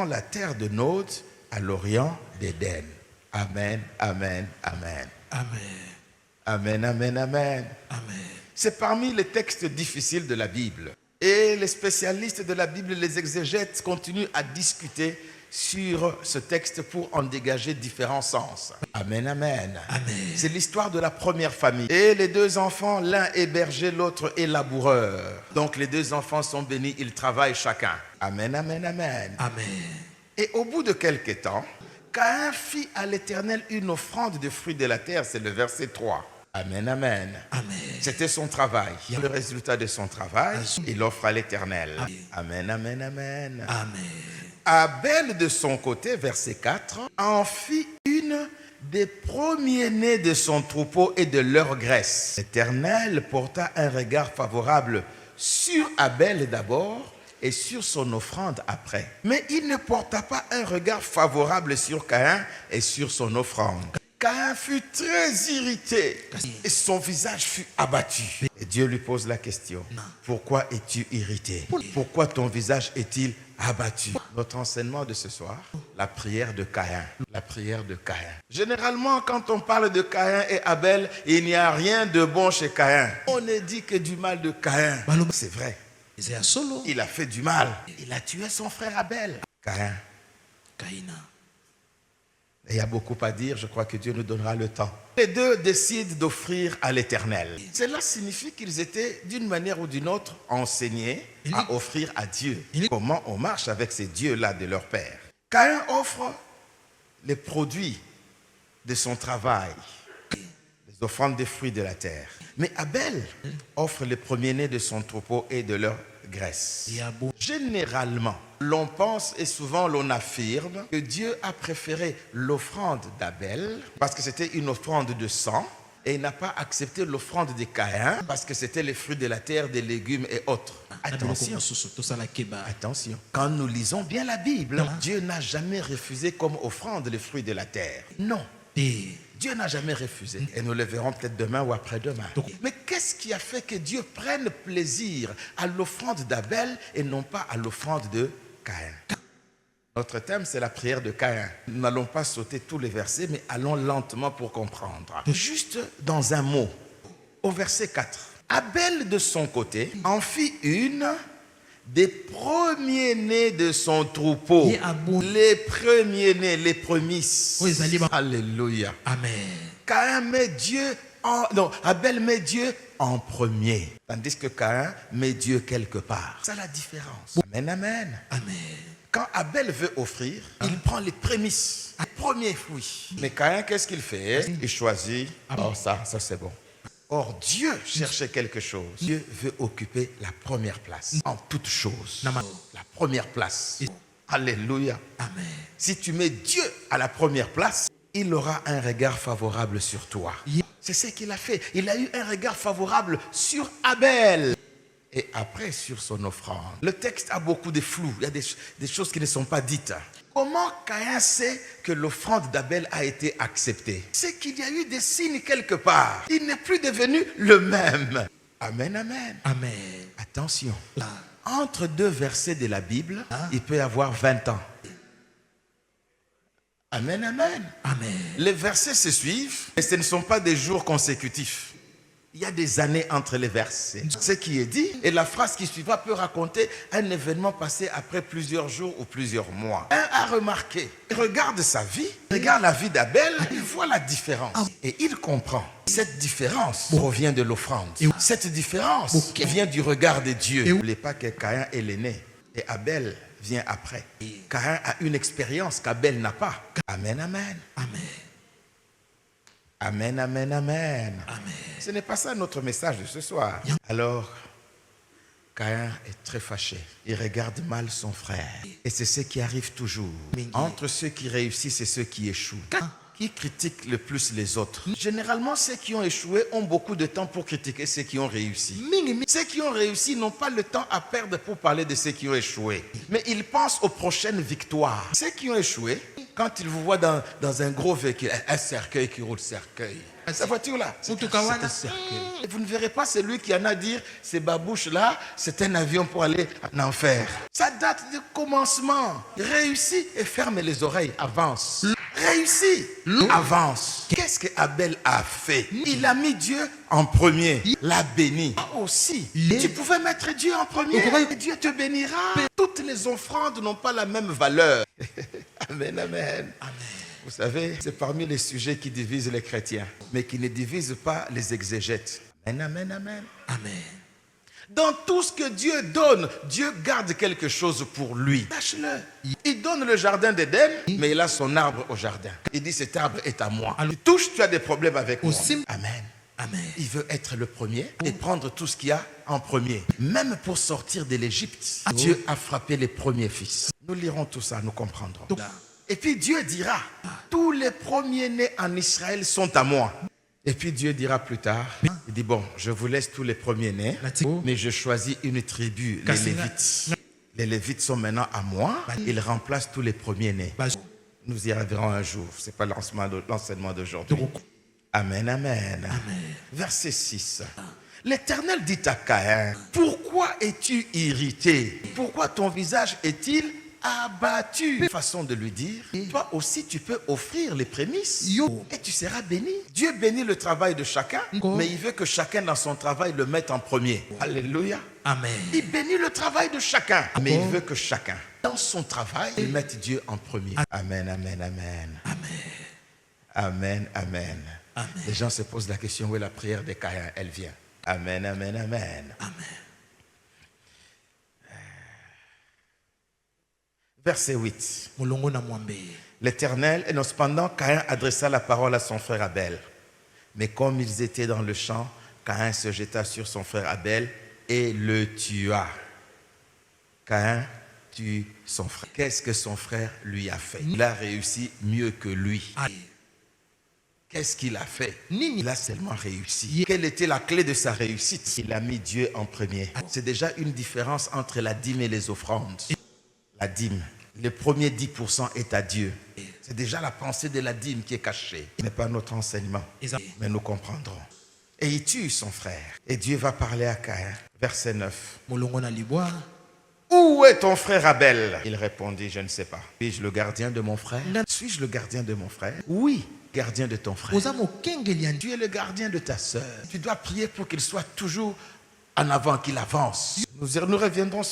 dans la terre de Nod, à l'orient d'Éden. Amen, amen, amen. Amen. Amen, amen, amen. Amen. C'est parmi les textes difficiles de la Bible. Et les spécialistes de la Bible, les exégètes, continuent à discuter sur ce texte pour en dégager différents sens. Amen, amen. Amen. C'est l'histoire de la première famille. Et les deux enfants, l'un est berger, l'autre est laboureur. Donc les deux enfants sont bénis, ils travaillent chacun. Amen, amen, amen. Amen. Et au bout de quelque temps, Caïn fit à l'Éternel une offrande de fruits de la terre. C'est le verset 3. Amen, amen. Amen. C'était son travail. Le résultat de son travail, il offre à l'Éternel. Amen, amen, amen. Amen. Abel, de son côté, verset 4, en fit une des premiers-nés de son troupeau et de leur graisse. L'Éternel porta un regard favorable sur Abel d'abord et sur son offrande après. Mais il ne porta pas un regard favorable sur Caïn et sur son offrande. Caïn fut très irrité et son visage fut abattu. Et Dieu lui pose la question. Pourquoi es-tu irrité? Pourquoi ton visage est-il abattu? Notre enseignement de ce soir, la prière de Caïn. La prière de Caïn. Généralement, quand on parle de Caïn et Abel, il n'y a rien de bon chez Caïn. On ne dit que du mal de Caïn. C'est vrai. Il a fait du mal. Il a tué son frère Abel. Caïn. Il y a beaucoup à dire, je crois que Dieu nous donnera le temps. Les deux décident d'offrir à l'Éternel. Cela signifie qu'ils étaient d'une manière ou d'une autre enseignés à offrir à Dieu. Comment on marche avec ces dieux-là de leur père. Caïn offre les produits de son travail, les offrandes des fruits de la terre. Mais Abel offre les premiers-nés de son troupeau et de leur graisse. Généralement, l'on pense et souvent l'on affirme que Dieu a préféré l'offrande d'Abel parce que c'était une offrande de sang et il n'a pas accepté l'offrande de Caïn parce que c'était les fruits de la terre, des légumes et autres. Attention. Attention. Quand nous lisons bien la Bible, Dieu n'a jamais refusé comme offrande les fruits de la terre. Non. Dieu n'a jamais refusé. Et nous le verrons peut-être demain ou après-demain. Mais qu'est-ce qui a fait que Dieu prenne plaisir à l'offrande d'Abel et non pas à l'offrande de Caïn? Notre thème, c'est la prière de Caïn. Nous n'allons pas sauter tous les versets, mais allons lentement pour comprendre. Juste dans un mot, au verset 4. Abel, de son côté, en fit une des premiers-nés de son troupeau. Les premiers-nés, les prémices. Alléluia. Amen. Caïn met Dieu Abel met Dieu en premier. Tandis que Caïn met Dieu quelque part. C'est la différence. Amen, amen. Amen. Quand Abel veut offrir, il prend les prémices, les premiers fruits. Mais Caïn, qu'est-ce qu'il fait? Il choisit. Oh, ça c'est bon. Or, Dieu cherchait quelque chose. Dieu veut occuper la première place en toutes choses. La première place. Alléluia. Amen. Si tu mets Dieu à la première place, il aura un regard favorable sur toi. C'est ce qu'il a fait. Il a eu un regard favorable sur Abel. Et après, sur son offrande. Le texte a beaucoup de flou. Il y a des choses qui ne sont pas dites. Comment Caïn sait que l'offrande d'Abel a été acceptée? C'est qu'il y a eu des signes quelque part. Il n'est plus devenu le même. Amen, amen. Amen. Attention. Entre deux versets de la Bible, il peut y avoir 20 ans. Amen, amen. Amen. Les versets se suivent, mais ce ne sont pas des jours consécutifs. Il y a des années entre les versets. Ce qui est dit, et la phrase qui suivra peut raconter un événement passé après plusieurs jours ou plusieurs mois. Un a remarqué, il regarde sa vie, il regarde la vie d'Abel, il voit la différence. Et il comprend. Cette différence provient de l'offrande. Cette différence vient du regard de Dieu. N'oubliez pas que Caïn est l'aîné et Abel vient après. Caïn a une expérience qu'Abel n'a pas. Amen, amen. Amen. Amen, amen, amen. Amen. Ce n'est pas ça notre message de ce soir. Alors, Caïn est très fâché. Il regarde mal son frère. Et c'est ce qui arrive toujours. Entre ceux qui réussissent et ceux qui échouent. Qui critiquent le plus les autres? Généralement, ceux qui ont échoué ont beaucoup de temps pour critiquer ceux qui ont réussi. Ceux qui ont réussi n'ont pas le temps à perdre pour parler de ceux qui ont échoué. Mais ils pensent aux prochaines victoires. Ceux qui ont échoué Quand il vous voit dans un gros véhicule, un cercueil qui roule, cercueil. Cette voiture-là, c'est un cercueil. Vous ne verrez pas celui qui en a dire, ces babouches-là, c'est un avion pour aller en enfer. Ça date du commencement. Réussis et ferme les oreilles, avance. Réussis, avance. Qu'est-ce que Abel a fait? Il a mis Dieu en premier, l'a béni. Aussi, tu pouvais mettre Dieu en premier et Dieu te bénira. Toutes les offrandes n'ont pas la même valeur. Amen, amen. Amen. Vous savez, c'est parmi les sujets qui divisent les chrétiens, mais qui ne divisent pas les exégètes. Amen, amen, amen. Amen. Dans tout ce que Dieu donne, Dieu garde quelque chose pour lui. Lâche-le. Il donne le jardin d'Éden, mais il a son arbre au jardin. Il dit, cet arbre est à moi. Tu touches, tu as des problèmes avec moi. Amen. Amen. Il veut être le premier et prendre tout ce qu'il y a en premier. Même pour sortir de l'Égypte, Dieu a frappé les premiers fils. Nous lirons tout ça, nous comprendrons. Et puis Dieu dira, tous les premiers-nés en Israël sont à moi. Et puis Dieu dira plus tard, il dit, bon, je vous laisse tous les premiers-nés, mais je choisis une tribu, les Lévites. Les Lévites sont maintenant à moi, ils remplacent tous les premiers-nés. Nous y arriverons un jour, ce n'est pas l'enseignement d'aujourd'hui. Amen, amen, amen. Verset 6. L'Éternel dit à Caïn, pourquoi es-tu irrité? Pourquoi ton visage est-il abattu? Façon de lui dire, toi aussi tu peux offrir les prémices et tu seras béni. Dieu bénit le travail de chacun, mais il veut que chacun dans son travail le mette en premier. Alléluia. Amen. Il bénit le travail de chacun, mais il veut que chacun dans son travail il mette Dieu en premier. Amen, amen, amen. Amen, amen, amen. Amen. Les gens se posent la question, où est la prière de Caïn? Elle vient. Amen, amen, amen. Amen. Verset 8. L'Éternel, et non, cependant, Caïn adressa la parole à son frère Abel. Mais comme ils étaient dans le champ, Caïn se jeta sur son frère Abel et le tua. Caïn tue son frère. Qu'est-ce que son frère lui a fait? Il a réussi mieux que lui. Qu'est-ce qu'il a fait? Il a seulement réussi. Quelle était la clé de sa réussite? Il a mis Dieu en premier. C'est déjà une différence entre la dîme et les offrandes. La dîme, le premier 10% est à Dieu. C'est déjà la pensée de la dîme qui est cachée. Ce n'est pas notre enseignement, mais nous comprendrons. Et il tue son frère. Et Dieu va parler à Caïn. Verset 9. Où est ton frère Abel? Il répondit, je ne sais pas. Suis-je le gardien de mon frère? Suis-je le gardien de mon frère? Oui, gardien de ton frère. Tu es le gardien de ta sœur. Tu dois prier pour qu'il soit toujours en avant, qu'il avance. Nous reviendrons sur